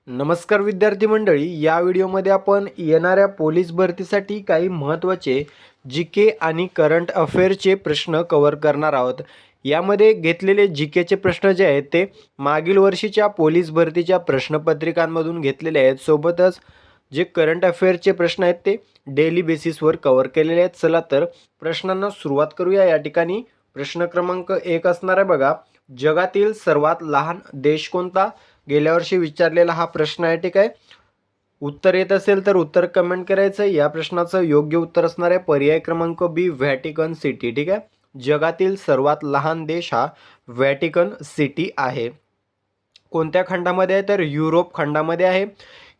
नमस्कार विद्यार्थी मंडळी, या व्हिडिओमध्ये आपण येणाऱ्या पोलीस भरतीसाठी काही महत्त्वाचे जी.के. आणि करंट अफेअरचे प्रश्न कव्हर करणार आहोत. यामध्ये घेतलेले जी.के.चे प्रश्न जे आहेत ते मागील वर्षीच्या पोलीस भरतीच्या प्रश्नपत्रिकांमधून घेतलेले आहेत. सोबतच जे करंट अफेअरचे प्रश्न आहेत ते डेली बेसिसवर कव्हर केलेले आहेत. चला तर प्रश्नांना सुरुवात करूया. या ठिकाणी प्रश्न क्रमांक 1 असणार आहे बघा, जगातील सर्वात लहान देश कोणता? गेल्या वर्षी विचारलेला हा प्रश्न आहे. ठीक आहे, उत्तर येत असेल तर उत्तर कमेंट करायचं. या प्रश्नाचं योग्य उत्तर असणार आहे पर्याय क्रमांक बी, व्हॅटिकन सिटी. ठीक आहे, जगातील सर्वात लहान देश हा व्हॅटिकन सिटी आहे. कोणत्या खंडामध्ये आहे तर युरोप खंडामध्ये आहे.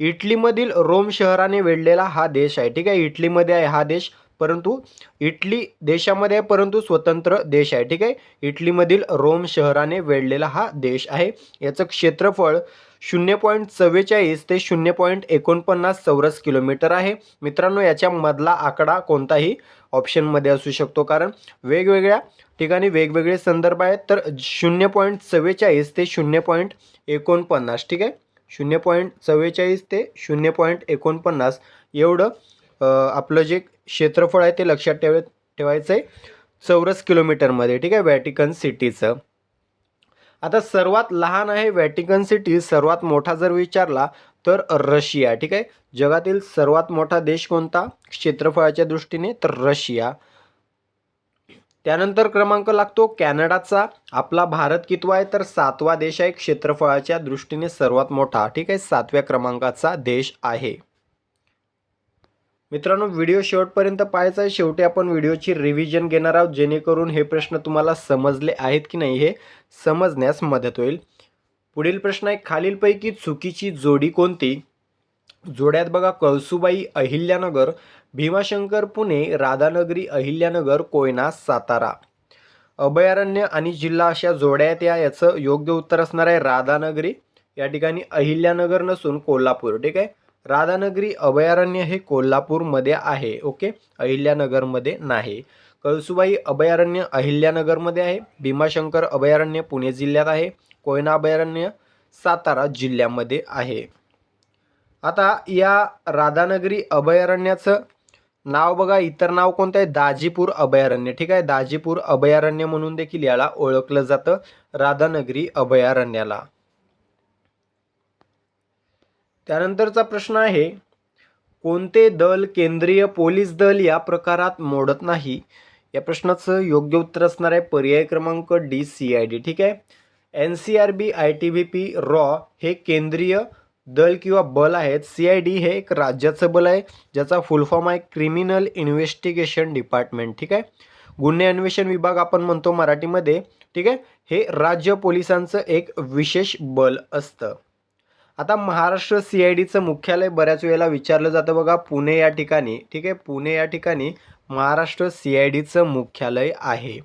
इटलीमधील रोम शहराने वेढलेला हा देश आहे. ठीक आहे, इटलीमध्ये आहे हा देश, परंतु इटली देशामध्ये आहे परंतु स्वतंत्र देश आहे. ठीक आहे, इटलीमधील रोम शहराने वेढलेला हा देश आहे. याचं क्षेत्रफळ 0.44 ते 0.49 चौरस किलोमीटर आहे. मित्रांनो, याच्यामधला आकडा कोणताही ऑप्शनमध्ये असू शकतो, कारण वेगवेगळ्या ठिकाणी वेगवेगळे संदर्भ आहेत. तर 0.44 ते 0.49, ठीक आहे, 0.44 ते 0.49 एवढं आपलं जे क्षेत्रफळ आहे ते लक्षात ठेवायचं आहे चौरस किलोमीटरमध्ये. ठीक आहे, व्हॅटिकन सिटीचं. आता सर्वात लहान आहे व्हॅटिकन सिटी, सर्वात मोठा जर विचारला तर रशिया. ठीक आहे, जगातील सर्वात मोठा देश कोणता क्षेत्रफळाच्या दृष्टीने? तर रशिया. त्यानंतर क्रमांक लागतो कॅनडाचा. आपला भारत कितवा आहे तर 7वा देश आहे, क्षेत्रफळाच्या दृष्टीने सर्वात मोठा. ठीक आहे, 7व्या क्रमांकाचा देश आहे. मित्रांनो, व्हिडिओ शेवटपर्यंत पाहायचा आहे. शेवटी आपण व्हिडिओची रिव्हिजन घेणार आहोत, जेणेकरून हे प्रश्न तुम्हाला समजले आहेत की नाही हे समजण्यास मदत होईल. पुढील प्रश्न आहे, खालीलपैकी चुकीची जोडी कोणती? जोड्यात बघा, कळसुबाई अहिल्यानगर, भीमाशंकर पुणे, राधानगरी अहिल्यानगर, कोयना सातारा. अभयारण्य आणि जिल्हा अशा जोड्या आहेत. याचं योग्य उत्तर असणार आहे राधानगरी. या ठिकाणी अहिल्यानगर नसून कोल्हापूर. ठीक आहे, राधानगरी अभयारण्य हे कोल्हापूरमध्ये आहे. ओके, अहिल्यानगरमध्ये नाही. कळसुबाई अभयारण्य अहिल्यानगरमध्ये आहे. भीमाशंकर अभयारण्य पुणे जिल्ह्यात आहे. कोयना अभयारण्य सातारा जिल्ह्यामध्ये आहे. आता या राधानगरी अभयारण्याचं नाव बघा, इतर नाव कोणतं आहे? दाजीपूर अभयारण्य. ठीक आहे, दाजीपूर अभयारण्य म्हणून देखील याला ओळखलं जातं, राधानगरी अभयारण्याला. त्यानंतरचा प्रश्न आहे, कोणते दल केंद्रीय पोलीस दल या प्रकारात मोडत नाही? या प्रश्नाचं योग्य उत्तर असणार आहे पर्याय क्रमांक डी, CID. ठीक आहे, NCRB, ITBP, रॉ हे केंद्रीय दल किंवा बल आहेत. CID हे एक राज्याचं बल आहे, ज्याचा फुल फॉर्म आहे क्रिमिनल इन्व्हेस्टिगेशन डिपार्टमेंट. ठीक आहे, गुन्हे अन्वेषण विभाग आपण म्हणतो मराठीमध्ये. ठीक आहे, हे राज्य पोलिसांचं एक विशेष बल असतं. आता महाराष्ट्र CIDचं मुख्यालय बऱ्याच वेळेला विचारलं जातं बघा, पुणे या ठिकाणी. ठीक आहे, पुणे या ठिकाणी महाराष्ट्र CIDचं मुख्यालय आहे.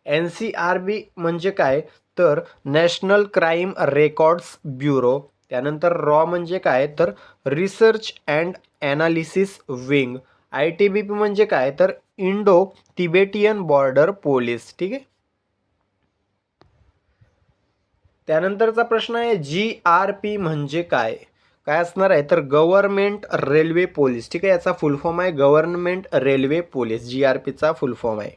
NCRB म्हणजे काय तर नॅशनल क्राईम रेकॉर्ड्स ब्युरो. त्यानंतर रॉ म्हणजे काय तर research and analysis wing. ITBP म्हणजे काय तर इंडो तिबेटियन बॉर्डर पोलीस. ठीक आहे, त्यानंतरचा प्रश्न आहे, GRP म्हणजे काय? काय असणार आहे तर गव्हर्नमेंट रेल्वे पोलीस. ठीक आहे, याचा फुल फॉर्म आहे गव्हर्नमेंट रेल्वे पोलीस, GRPचा फुल फॉर्म आहे.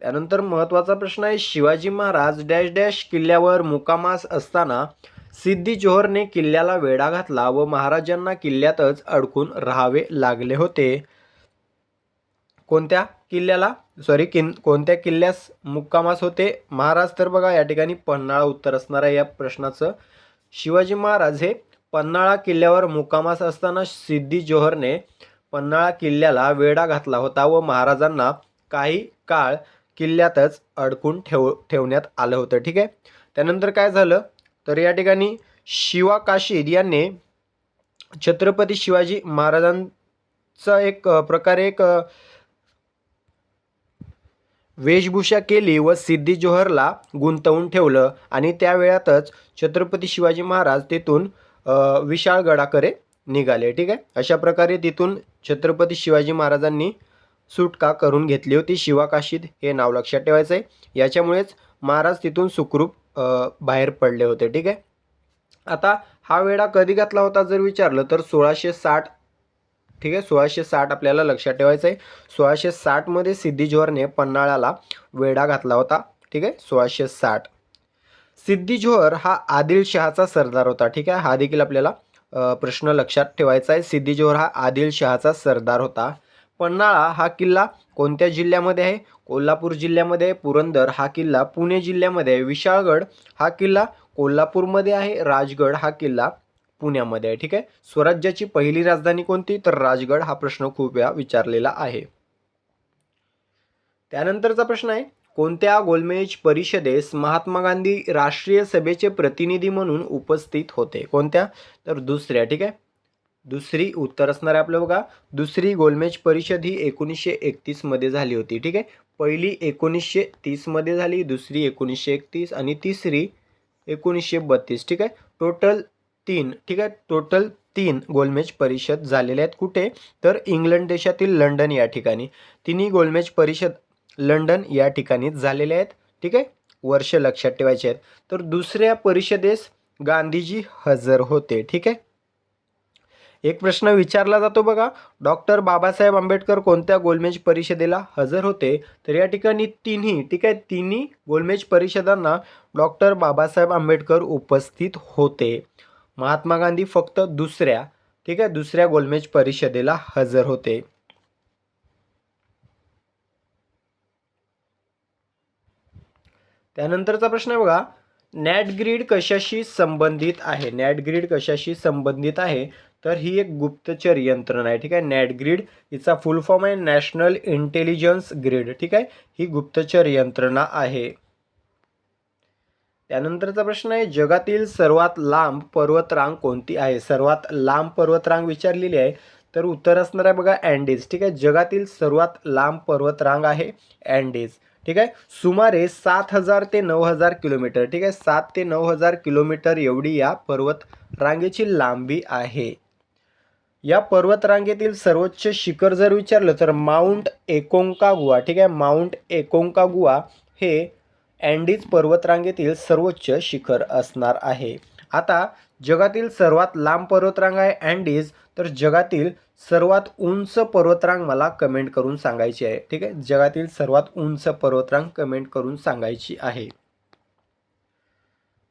त्यानंतर महत्त्वाचा प्रश्न आहे, शिवाजी महाराज डॅश डॅश किल्ल्यावर मुक्कामास असताना सिद्दी जोहरने किल्ल्याला वेढा घातला व महाराजांना किल्ल्यातच अडकून राहावे लागले होते. कोणत्या किल्ल्याला कोणत्या किल्ल्यास मुक्कामास होते महाराज? तर बघा, या ठिकाणी पन्हाळा उत्तर असणार आहे या प्रश्नाचं. शिवाजी महाराज हे पन्हाळा किल्ल्यावर मुक्कामास असताना सिद्दी जोहरने पन्हाळा किल्ल्याला वेढा घातला होता व महाराजांना काही काळ किल्ल्यातच अडकून ठेवण्यात आलं होतं. ठीक आहे, त्यानंतर काय झालं तर या ठिकाणी शिवा काशीद यांनी छत्रपती शिवाजी महाराजांचा एक प्रकारे एक वेशभूषा केली व सिद्दी जोहरला गुंतवून ठेवलं आणि त्या वेळातच छत्रपती शिवाजी महाराज तिथून विशाळगडाकडे निघाले. ठीक आहे, अशा प्रकारे तिथून छत्रपती शिवाजी महाराजांनी सुटका करून घेतली होती. शिवा काशीद हे नाव लक्षात ठेवायचं आहे. याच्यामुळेच महाराज तिथून सुखरूप बाहेर पडले होते. ठीक आहे, आता हा वेढा कधी घातला होता जर विचारलं तर 1660, ठीक आहे, 1660 आपल्याला लक्षात ठेवायचं आहे. 1660मध्ये सिद्दी जोहरने पन्हाळ्याला वेढा घातला होता, ठीक आहे, 1660. सिद्दी जोहर हा आदिलशहाचा सरदार होता, ठीक आहे, हा देखील आपल्याला प्रश्न लक्षात ठेवायचा आहे. सिद्दी जोहर हा आदिलशहाचा सरदार होता. पन्हाळा हा किल्ला कोणत्या जिल्ह्यामध्ये आहे? कोल्हापूर जिल्ह्यामध्ये आहे. पुरंदर हा किल्ला पुणे जिल्ह्यामध्ये आहे. विशाळगड हा किल्ला कोल्हापूरमध्ये आहे. राजगड हा किल्ला पुण्यामध्ये आहे, ठीक आहे. स्वराज्याची पहिली राजधानी कोणती? तर राजगड. हा प्रश्न खूप वेळा विचारलेला आहे. त्यानंतरचा प्रश्न आहे, कोणत्या गोलमेज परिषदेस महात्मा गांधी राष्ट्रीय सभेचे प्रतिनिधी म्हणून उपस्थित होते? कोणत्या? तर दुसऱ्या, ठीक आहे. दुसरी उत्तर असणार आहे आपलं बघा. दुसरी गोलमेज परिषद ही 1931 मध्ये झाली होती, ठीक आहे. पहिली 1930 मध्ये झाली, दुसरी 1931 आणि तिसरी 1932, ठीक आहे. टोटल 3, ठीक आहे, टोटल 3 गोलमेज परिषद झालेल्या आहेत. कुठे? तर इंग्लंड देशातील लंडन या ठिकाणी. तिन्ही गोलमेज परिषद लंडन या ठिकाणी झालेले आहेत, ठीक आहे. वर्ष लक्षात ठेवायचे आहेत. तर दुसऱ्या परिषदेस गांधीजी हजर होते, ठीक आहे. एक प्रश्न विचारला जातो बघा, डॉक्टर बाबासाहेब आंबेडकर कोणत्या गोलमेज परिषदेला हजर होते? तर या ठिकाणी तिन्ही, ठीक आहे, तिन्ही गोलमेज परिषदांना डॉक्टर बाबासाहेब आंबेडकर उपस्थित होते. महात्मा गांधी फक्त दुसऱ्या, ठीक आहे, दुसऱ्या गोलमेज परिषदेला हजर होते. त्यानंतरचा प्रश्न आहे बघा, नॅट ग्रीड कशाशी संबंधित आहे? नॅट ग्रीड कशाशी संबंधित आहे? तर ही एक गुप्तचर यंत्रणा आहे, ठीक आहे. नॅट ग्रीड हिचा फुल फॉर्म आहे नॅशनल इंटेलिजन्स ग्रीड, ठीक आहे. ही गुप्तचर यंत्रणा आहे. त्यानंतरचा प्रश्न आहे, जगातील सर्वात लांब पर्वतरांग कोणती आहे? सर्वात लांब पर्वतरांग विचारलेली आहे. तर उत्तर असणार आहे बघा अँडीज, ठीक आहे. जगातील सर्वात लांब पर्वतरांग आहे अँडीज, ठीक आहे. सुमारे 7000 ते 9000 किलोमीटर, ठीक आहे. 7 ते 9000 किलोमीटर एवढी या पर्वत रांगेची लांबी आहे. या पर्वतरांगेतील सर्वोच्च शिखर जर विचारलं तर माउंट एकोंकागुआ, ठीक आहे. माउंट एकोंकागुआ हे अँडीज पर्वतरांगेतील सर्वोच्च शिखर असणार आहे. आता जगातील सर्वात लांब पर्वतरांग आहे अँडीज, तर जगातील सर्वात उंच पर्वतरांग मला कमेंट करून सांगायची आहे, ठीक आहे. जगातील सर्वात उंच पर्वतरांग कमेंट करून सांगायची आहे.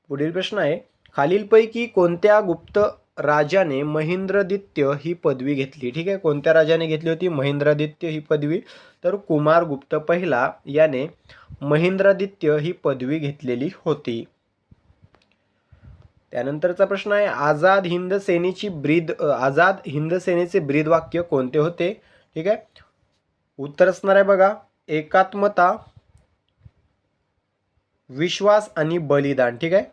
पुढील प्रश्न आहे, खालीलपैकी कोणत्या गुप्त राजाने महेंद्रदित्य ही पदवी घेतली? ठीक आहे, कोणत्या राजाने घेतली होती महेंद्रदित्य ही पदवी? तर कुमारगुप्त पहिला याने महेंद्रदित्य ही पदवी घेतलेली होती. त्यानंतरचा प्रश्न आहे, आझाद हिंद सेनेचे ब्रीद वाक्य कोणते होते? ठीक आहे, उत्तर असणार आहे बघा एकात्मता, विश्वास आणि बलिदान, ठीक आहे.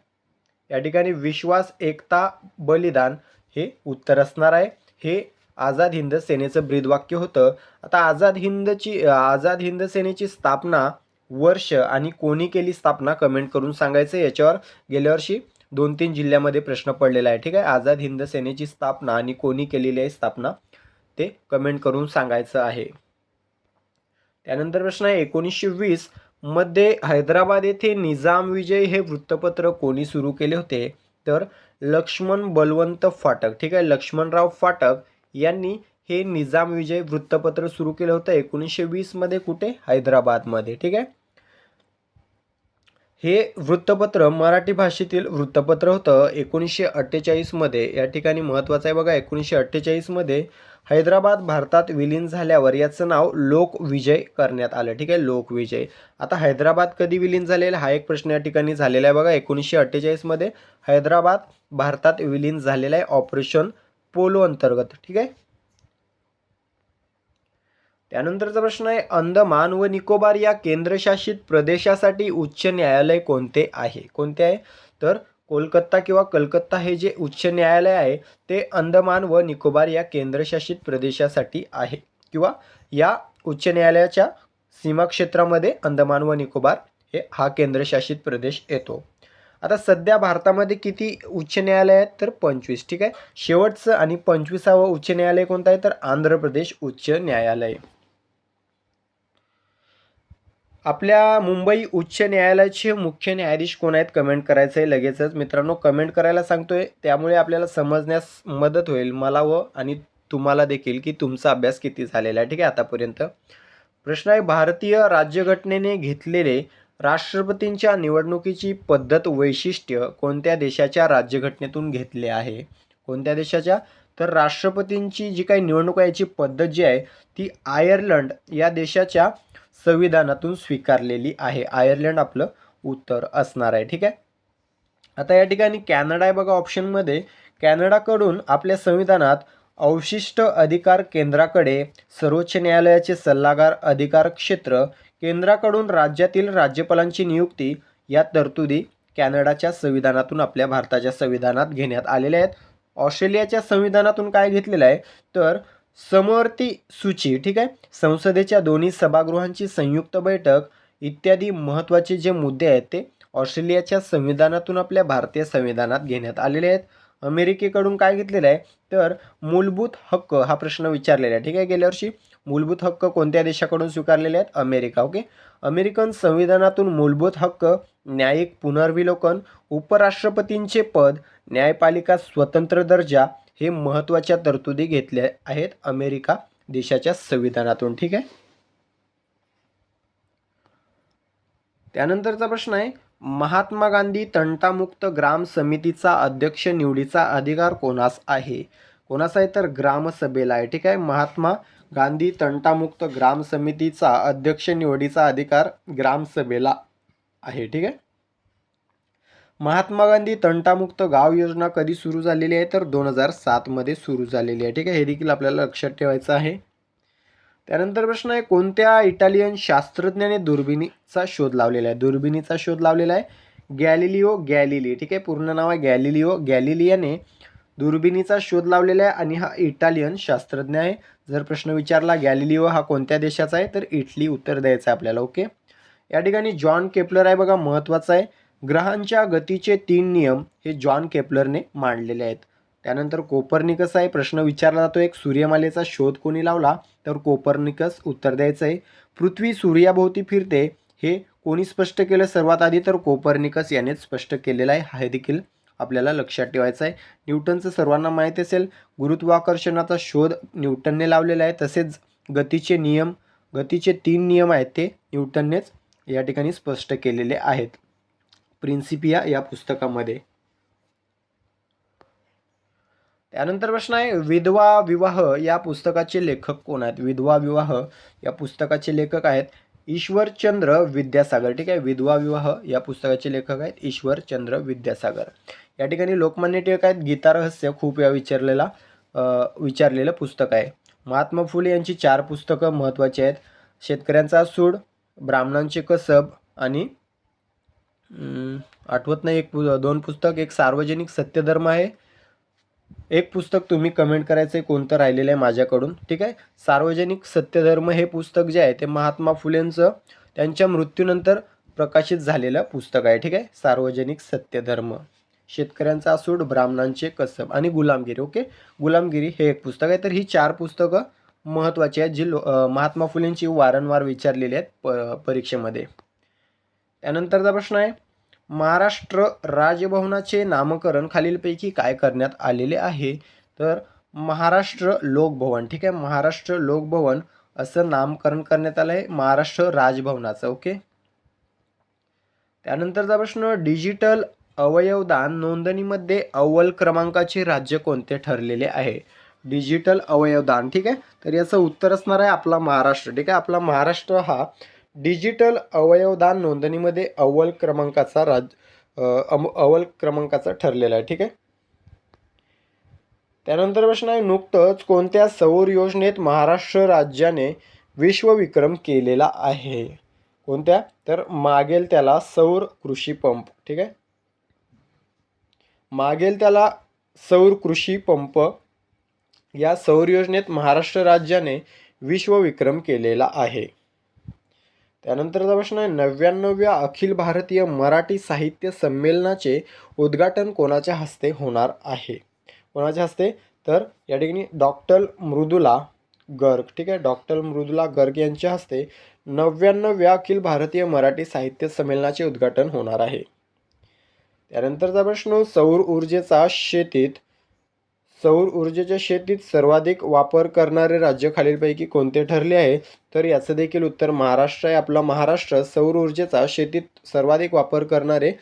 या ठिकाणी विश्वास, एकता, बलिदान हे उत्तर असणार आहे. हे आझाद हिंद सेनेचं ब्रीद वाक्य होतं. आता आझाद हिंद सेनेची स्थापना वर्ष आणि कोणी केली स्थापना कमेंट करून सांगायचं. याच्यावर गेल्या वर्षी 2-3 जिल्ह्यामध्ये प्रश्न पडलेला आहे, ठीक आहे. आझाद हिंद सेनेची स्थापना आणि कोणी केलेली आहे स्थापना ते कमेंट करून सांगायचं आहे. त्यानंतर प्रश्न आहे, 1920 मध्ये हैदराबाद येथे निजाम विजय हे वृत्तपत्र कोणी सुरू केले होते? तर लक्ष्मण बलवंत फाटक, ठीक आहे. लक्ष्मणराव फाटक यांनी हे निजाम विजय वृत्तपत्र सुरू केलं होतं 1920 मध्ये. कुठे? हैदराबादमध्ये, ठीक आहे. हे वृत्तपत्र मराठी भाषेतील वृत्तपत्र होतं 1948 मध्ये. या ठिकाणी महत्त्वाचं आहे बघा, 1948 मध्ये हैदराबाद भारतात विलीन झाल्यावर याचं नाव लोकविजय करण्यात आलं, ठीक आहे. लोकविजय. आता हैदराबाद कधी विलीन झालेला हा एक प्रश्न या ठिकाणी झालेला आहे बघा. 1948 मध्ये हैदराबाद भारतात विलीन झालेला आहे ऑपरेशन पोलो अंतर्गत, ठीक आहे. त्यानंतरचा प्रश्न आहे, अंदमान व निकोबार या केंद्रशासित प्रदेशासाठी उच्च न्यायालय कोणते आहे? कोणते आहे? तर कोलकाता किंवा कलकत्ता हे जे उच्च न्यायालय आहे ते अंदमान व निकोबार या केंद्रशासित प्रदेशासाठी आहे, किंवा या उच्च न्यायालयाच्या सीमा क्षेत्रामध्ये अंदमान व निकोबार हा केंद्रशासित प्रदेश येतो. आता सध्या भारतामध्ये किती उच्च न्यायालय आहेत? तर 25, ठीक आहे. शेवटचं आणि 25वं उच्च न्यायालय कोणतं आहे? तर आंध्र प्रदेश उच्च न्यायालय. आपल्या मुंबई उच्च न्यायालयाचे मुख्य न्यायाधीश कोण आहेत कमेंट करायचं आहे लगेचच मित्रांनो. कमेंट करायला सांगतोय त्यामुळे आपल्याला समजण्यास मदत होईल मला व आणि तुम्हाला देखील की तुमचा अभ्यास किती झालेला आहे. ठीक आहे आतापर्यंत. प्रश्न आहे, भारतीय राज्यघटनेने घेतलेले राष्ट्रपतींच्या निवडणुकीची पद्धत वैशिष्ट्य कोणत्या देशाच्या राज्यघटनेतून घेतले आहे? कोणत्या देशाच्या? तर राष्ट्रपतींची जी काही निवडणूक आहे याची पद्धत जी आहे ती आयर्लंड या देशाच्या संविधानातून स्वीकारलेली आहे. आयर्लंड आपलं उत्तर असणार आहे. ठीक आहे. आता या ठिकाणी कॅनडा आहे बघा ऑप्शनमध्ये. कॅनडाकडून आपल्या संविधानात अवशिष्ट अधिकार केंद्राकडे, सर्वोच्च न्यायालयाचे सल्लागार अधिकार क्षेत्र, केंद्राकडून राज्यातील राज्यपालांची नियुक्ती या तरतुदी कॅनडाच्या संविधानातून आपल्या भारताच्या संविधानात घेण्यात आलेल्या आहेत. ऑस्ट्रेलियाच्या संविधानातून काय घेतलेलं आहे तर समवर्ती सूची. ठीक आहे. संसदेच्या दोन्ही सभागृहांची संयुक्त बैठक इत्यादी महत्त्वाचे जे मुद्दे आहेत ते ऑस्ट्रेलियाच्या संविधानातून आपल्या भारतीय संविधानात घेण्यात आलेले आहेत. अमेरिकेकडून काय घेतलेलं आहे तर मूलभूत हक्क हा प्रश्न विचारलेला आहे. ठीक आहे. गेल्या वर्षी मूलभूत हक्क कोणत्या देशाकडून स्वीकारलेले आहेत? अमेरिका. ओके. अमेरिकन संविधानातून मूलभूत हक्क, न्यायिक पुनर्विलोकन, उपराष्ट्रपतींचे पद, न्यायपालिका स्वतंत्र दर्जा हे महत्त्वाच्या तरतुदी घेतल्या आहेत अमेरिका देशाच्या संविधानातून. ठीक आहे. त्यानंतरचा प्रश्न आहे, महात्मा गांधी तंटामुक्त ग्राम समितीचा अध्यक्ष निवडीचा अधिकार कोणास आहे? कोणास आहे तर ग्रामसभेला आहे. ठीक आहे. महात्मा गांधी तंटामुक्त ग्राम समितीचा अध्यक्ष निवडीचा अधिकार ग्रामसभेला आहे. ठीक आहे. महात्मा गांधी तंटामुक्त गाव योजना कधी सुरू झालेली आहे तर 2007 मध्ये सुरू झालेली आहे. ठीक आहे. हे देखील आपल्याला लक्षात ठेवायचं आहे. त्यानंतर प्रश्न आहे, कोणत्या इटालियन शास्त्रज्ञाने दुर्बिणीचा शोध लावलेला आहे? दुर्बिणीचा शोध लावलेला आहे गॅलिलिओ गॅलिली. ठीक आहे. पूर्ण नाव आहे गॅलिलिओ गॅलिली याने दुर्बिणीचा शोध लावलेला आहे आणि हा इटालियन शास्त्रज्ञ आहे. जर प्रश्न विचारला गॅलिलिओ हा कोणत्या देशाचा आहे तर इटली उत्तर द्यायचं आहे आपल्याला. ओके. या ठिकाणी जॉन केपलर आहे बघा महत्त्वाचं आहे. ग्रहांच्या गतीचे 3 नियम हे जॉन केपलरने मांडलेले आहेत. त्यानंतर कोपर्निकस आहे. प्रश्न विचारला जातो एक सूर्यमालेचा शोध कोणी लावला तर कोपर्निकस उत्तर द्यायचं आहे. पृथ्वी सूर्याभोवती फिरते हे कोणी स्पष्ट केलं सर्वात आधी तर कोपर्निकस यानेच स्पष्ट केलेलं आहे. हा देखील आपल्याला लक्षात ठेवायचं आहे. न्यूटनचं सर्वांना माहीत असेल गुरुत्वाकर्षणाचा शोध न्यूटनने लावलेला आहे. तसेच गतीचे 3 नियम आहेत ते न्यूटननेच या ठिकाणी स्पष्ट केलेले आहेत प्रिन्सिपिया या पुस्तकामध्ये. त्यानंतर प्रश्न आहे, विधवा विवाह या पुस्तकाचे लेखक कोण आहेत? विधवा विवाह या पुस्तकाचे लेखक आहेत ईश्वरचंद्र विद्यासागर. ठीक आहे. विधवा विवाह या पुस्तकाचे लेखक आहेत ईश्वरचंद्र विद्यासागर. या ठिकाणी लोकमान्य टिळक आहेत. गीता रहस्य खूप वेळा विचारलेलं पुस्तक आहे. महात्मा फुले यांची 4 पुस्तकं महत्त्वाची आहेत. शेतकऱ्यांचा सूड, ब्राह्मणांचे कसब आणि आठवत नाही 2 पुस्तक. एक सार्वजनिक सत्यधर्म आहे. एक पुस्तक तुम्ही कमेंट करायचं आहे कोणतं राहिलेलं आहे माझ्याकडून. ठीक आहे. सार्वजनिक सत्यधर्म हे पुस्तक जे आहे ते महात्मा फुलेंचं त्यांच्या मृत्यूनंतर प्रकाशित झालेलं पुस्तक आहे. ठीक आहे. सार्वजनिक सत्यधर्म, शेतकऱ्यांचा सूड, ब्राह्मणांचे कसब आणि गुलामगिरी. ओके. गुलामगिरी हे एक पुस्तक आहे. तर ही 4 पुस्तकं महत्त्वाची आहेत जी महात्मा फुलेंची वारंवार विचारलेली आहेत परीक्षेमध्ये. त्यानंतरचा प्रश्न आहे, महाराष्ट्र राजभवनाचे नामकरण खालीलपैकी काय करण्यात आलेले आहे? तर महाराष्ट्र लोकभवन. ठीक आहे. महाराष्ट्र लोकभवन असं नामकरण करण्यात आलं आहे महाराष्ट्र राजभवनाचं. ओके. त्यानंतरचा प्रश्न, डिजिटल अवयवदान नोंदणीमध्ये अव्वल क्रमांकाचे राज्य कोणते ठरलेले आहे? डिजिटल अवयवदान. ठीक आहे. तर याचं उत्तर असणार आहे आपला महाराष्ट्र. ठीक आहे. आपला महाराष्ट्र हा डिजिटल अवयवदान नोंदणीमध्ये अव्वल क्रमांकाचा ठरलेला आहे. ठीक आहे. त्यानंतर प्रश्न आहे, नुकतंच कोणत्या सौर योजनेत महाराष्ट्र राज्याने विश्वविक्रम केलेला आहे? कोणत्या? तर मागेल त्याला सौर कृषी पंप. ठीक आहे. मागेल त्याला सौर कृषी पंप या सौर योजनेत महाराष्ट्र राज्याने विश्वविक्रम केलेला आहे. त्यानंतरचा प्रश्न आहे, 99व्या अखिल भारतीय मराठी साहित्य संमेलनाचे उद्घाटन कोणाच्या हस्ते होणार आहे? कोणाच्या हस्ते? तर या ठिकाणी डॉक्टर मृदुला गर्ग, ठीक आहे, डॉक्टर मृदुला गर्ग यांच्या हस्ते 99व्या अखिल भारतीय मराठी साहित्य संमेलनाचे उद्घाटन होणार आहे. त्यानंतरचा प्रश्न, सौर ऊर्जेच्या शेतीत सर्वाधिक वापर करणारे राज्य खालीलपैकी कोणते ठरले आहे? तर याचं देखील उत्तर महाराष्ट्र आहे. आपला महाराष्ट्र सौर ऊर्जेचा शेतीत सर्वाधिक वापर करणारे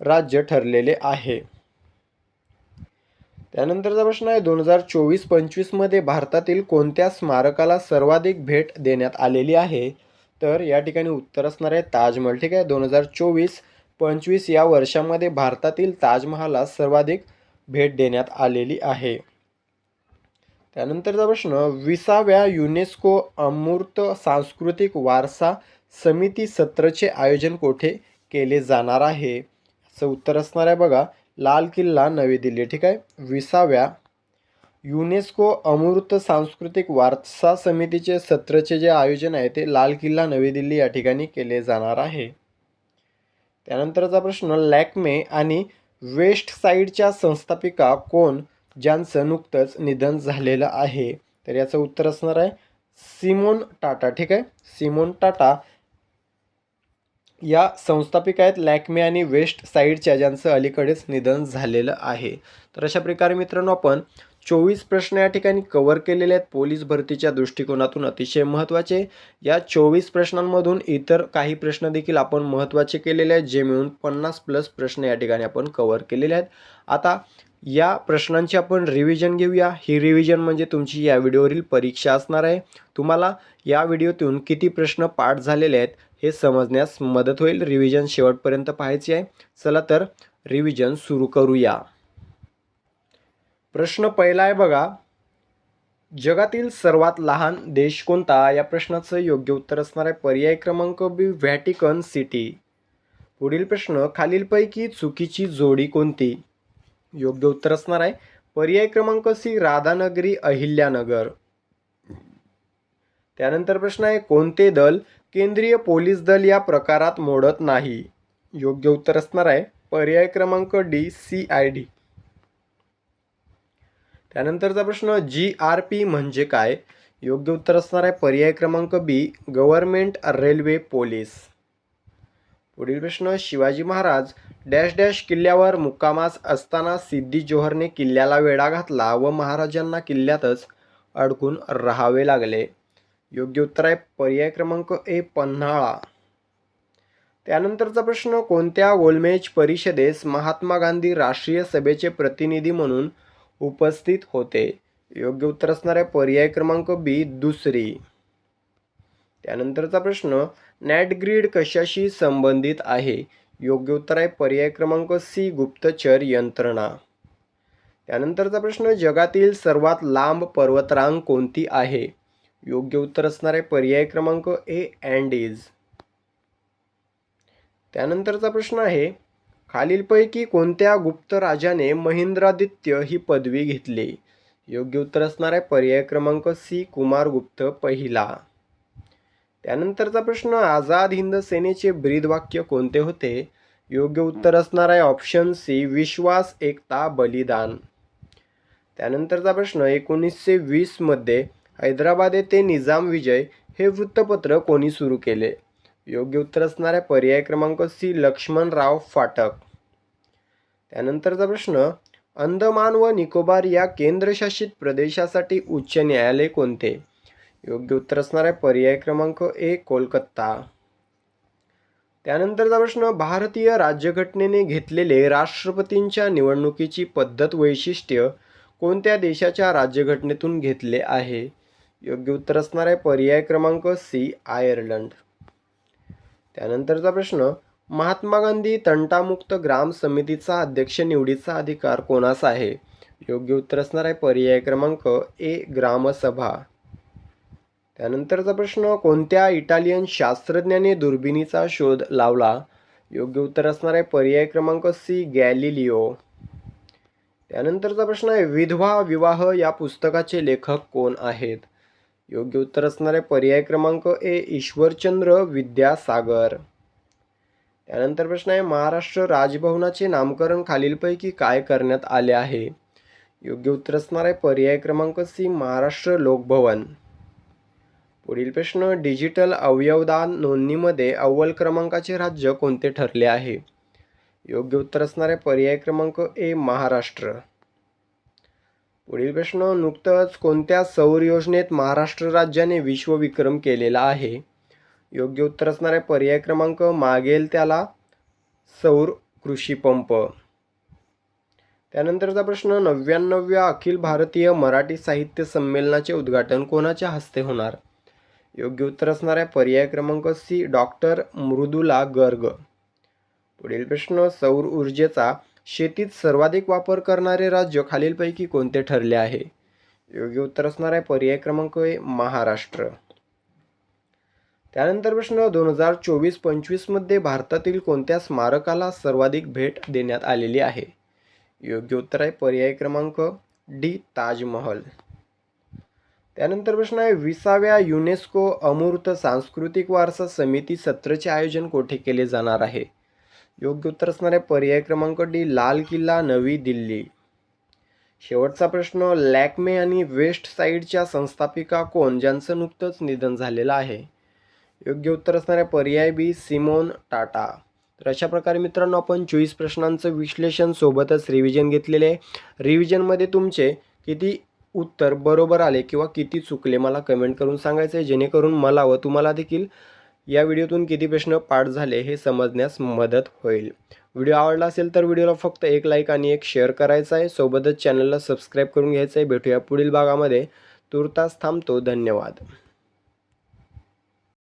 राज्य ठरलेले आहे. त्यानंतरचा प्रश्न आहे, 2024-25 मध्ये भारतातील कोणत्या स्मारकाला सर्वाधिक भेट देण्यात आलेली आहे? तर या ठिकाणी उत्तर असणार आहे ताजमहल, ठीक आहे. 2024-25 या वर्षामध्ये भारतातील ताजमहाला सर्वाधिक भेट देण्यात आलेली आहे. त्यानंतरचा प्रश्न, 20व्या युनेस्को अमूर्त सांस्कृतिक वारसा समिती सत्रचे आयोजन कोठे केले जाणार आहे? याचं उत्तर असणार आहे बघा, लाल किल्ला, नवी दिल्ली, ठीक आहे. 20व्या युनेस्को अमूर्त सांस्कृतिक वारसा समितीचे सत्रचे जे आयोजन आहे ते लाल किल्ला, नवी दिल्ली या ठिकाणी केले जाणार आहे. त्यानंतरचा प्रश्न, लॅक्मे आणि वेस्ट साईडच्या संस्थापिका कोण ज्यांचं नुकतंच निधन झालेलं आहे? तर याचं उत्तर असणार आहे सिमोन टाटा, ठीक आहे. सिमोन टाटा या संस्थापिका आहेत लॅक्मे आणि वेस्ट साईडच्या, ज्यांचं अलीकडेच निधन झालेलं आहे. तर अशा प्रकारे मित्रांनो आपण 24 प्रश्न या ठिकाणी कव्हर केलेले आहेत पोलीस भरतीच्या दृष्टिकोनातून अतिशय महत्त्वाचे. या 24 प्रश्नांमधून इतर काही प्रश्न देखील आपण महत्त्वाचे केलेले आहेत, जे मिळून 50+ प्रश्न या ठिकाणी आपण कव्हर केलेले आहेत. आता या प्रश्नांची आपण रिव्हिजन घेऊया. ही रिव्हिजन म्हणजे तुमची या व्हिडिओवरील परीक्षा असणार आहे. तुम्हाला या व्हिडिओतून किती प्रश्न पाठ झालेले आहेत हे समजण्यास मदत होईल. रिव्हिजन शेवटपर्यंत पाहायची आहे. चला तर रिव्हिजन सुरू करूया. प्रश्न पहिला आहे बघा, जगातील सर्वात लहान देश कोणता? या प्रश्नाचं योग्य उत्तर असणार आहे पर्याय क्रमांक बी, व्हॅटिकन सिटी. पुढील प्रश्न, खालीलपैकी चुकीची जोडी कोणती? योग्य उत्तर असणार आहे पर्याय क्रमांक सी, राधानगरी अहिल्यानगर. त्यानंतर प्रश्न आहे, कोणते दल केंद्रीय पोलीस दल या प्रकारात मोडत नाही? योग्य उत्तर असणार आहे पर्याय क्रमांक डी, CID. त्यानंतरचा प्रश्न, GRP म्हणजे काय? योग्य उत्तर असणार आहे पर्याय क्रमांक बी, गव्हर्नमेंट रेल्वे पोलीस. पुढील प्रश्न, शिवाजी महाराज डॅश डॅश किल्ल्यावर मुक्कामास असताना सिद्दी जोहरने किल्ल्याला वेढा घातला व महाराजांना किल्ल्यातच अडकून राहावे लागले. योग्य उत्तर आहे पर्याय क्रमांक ए, पन्हाळा. त्यानंतरचा प्रश्न, कोणत्या गोलमेज परिषदेस महात्मा गांधी राष्ट्रीय सभेचे प्रतिनिधी म्हणून उपस्थित होते? योग्य उत्तर असणार आहे पर्याय क्रमांक बी, दुसरी. त्यानंतरचा प्रश्न, नॅटग्रीड कशाशी संबंधित आहे? योग्य उत्तर आहे पर्याय क्रमांक सी, गुप्तचर यंत्रणा. त्यानंतरचा प्रश्न, जगातील सर्वात लांब पर्वतरांग कोणती आहे? योग्य उत्तर असणार आहे पर्याय क्रमांक ए, अँडीज. त्यानंतरचा प्रश्न आहे, खालीलपैकी कोणत्या गुप्त राजाने महेंद्रादित्य ही पदवी घेतली? योग्य उत्तर असणार आहे पर्याय क्रमांक सी, कुमारगुप्त पहिला. त्यानंतरचा प्रश्न, आझाद हिंद सेनेचे ब्रीदवाक्य कोणते होते? योग्य उत्तर असणार आहे ऑप्शन सी, विश्वास, एकता, बलिदान. त्यानंतरचा प्रश्न, 1920 मध्ये हैदराबाद येथे निजाम विजय हे वृत्तपत्र कोणी सुरू केले? योग्य उत्तर असणार आहे पर्याय क्रमांक सी, लक्ष्मणराव फाटक. त्यानंतरचा प्रश्न, अंदमान व निकोबार या केंद्रशासित प्रदेशासाठी उच्च न्यायालय कोणते? योग्य उत्तर असणार आहे पर्याय क्रमांक ए, कोलकाता. त्यानंतरचा प्रश्न, भारतीय राज्यघटनेने घेतलेले राष्ट्रपतींच्या निवडणुकीची पद्धत वैशिष्ट्य कोणत्या देशाच्या राज्यघटनेतून घेतले आहे? योग्य उत्तर असणार आहे पर्याय क्रमांक सी, आयर्लंड. त्यानंतरचा प्रश्न, महात्मा गांधी तंटामुक्त ग्राम समितीचा अध्यक्ष निवडीचा अधिकार कोणाचा आहे? योग्य उत्तर असणार आहे पर्याय क्रमांक ए, ग्रामसभा. त्यानंतरचा प्रश्न, कोणत्या इटालियन शास्त्रज्ञाने दुर्बिणीचा शोध लावला? योग्य उत्तर असणार आहे पर्याय क्रमांक सी, गॅलिलिओ. त्यानंतरचा प्रश्न आहे, विधवा विवाह या पुस्तकाचे लेखक कोण आहेत? योग्य उत्तर असणार आहे पर्याय क्रमांक ए, ईश्वरचंद्र विद्यासागर. त्यानंतर प्रश्न आहे, महाराष्ट्र राजभवनाचे नामकरण खालीलपैकी काय करण्यात आले आहे? योग्य उत्तर असणार आहे पर्याय क्रमांक सी, महाराष्ट्र लोकभवन. पुढील प्रश्न, डिजिटल अवयवदान नोंदणीमध्ये अव्वल क्रमांकाचे राज्य कोणते ठरले आहे? योग्य उत्तर असणारे पर्याय क्रमांक ए महाराष्ट्र. पुढील प्रश्न, नुकतंच कोणत्या सौर योजनेत महाराष्ट्र राज्याने विश्वविक्रम केलेला आहे? योग्य उत्तर असणारे पर्याय क्रमांक मागेल त्याला सौर कृषी पंप. त्यानंतरचा प्रश्न, 99व्या अखिल भारतीय मराठी साहित्य संमेलनाचे उद्घाटन कोणाच्या हस्ते होणार? योग्य उत्तर असणारे पर्याय क्रमांक सी डॉक्टर मृदुला गर्ग. पुढील प्रश्न, सौर ऊर्जेचा शेतीत सर्वाधिक वापर करणारे राज्य खालीलपैकी कोणते ठरले आहे? योग्य उत्तर असणार आहे पर्याय क्रमांक ए महाराष्ट्र. त्यानंतर प्रश्न, 2024-25 मध्ये भारतातील कोणत्या स्मारकाला सर्वाधिक भेट देण्यात आलेली आहे? योग्य उत्तर आहे पर्याय क्रमांक डी ताजमहल. त्यानंतर प्रश्न आहे, 20व्या युनेस्को अमूर्त सांस्कृतिक वारसा समिती सत्राचे आयोजन कोठे केले जाणार आहे? योग्य उत्तर असणार आहे पर्याय क्रमांक डी लाल किल्ला नवी दिल्ली. शेवटचा प्रश्न, लॅक्मे आणि वेस्ट साईडच्या संस्थापिका कोण ज्यांचं नुकतंच निधन झालेलं आहे? योग्य उत्तर असणार आहे पर्याय बी सिमोन टाटा. तर अशा प्रकारे मित्रांनो आपण 24 प्रश्नांचं विश्लेषण सोबतच रिव्हिजन घेतलेले आहे. रिव्हिजनमध्ये तुमचे किती उत्तर बरोबर आले किंवा किती चुकले मला कमेंट करून सांगायचं आहे, जेणेकरून मला व तुम्हाला देखील या व्हिडिओतून किती प्रश्न पाठ झाले हे समजण्यास मदत होईल. व्हिडिओ आवडला असेल तर व्हिडिओला फक्त एक लाईक आणि एक शेअर करायचा आहे. सोबतच चॅनलला सबस्क्राईब करून घ्यायचं आहे. भेटूया पुढील भागामध्ये. तूर्तास थांबतो. धन्यवाद.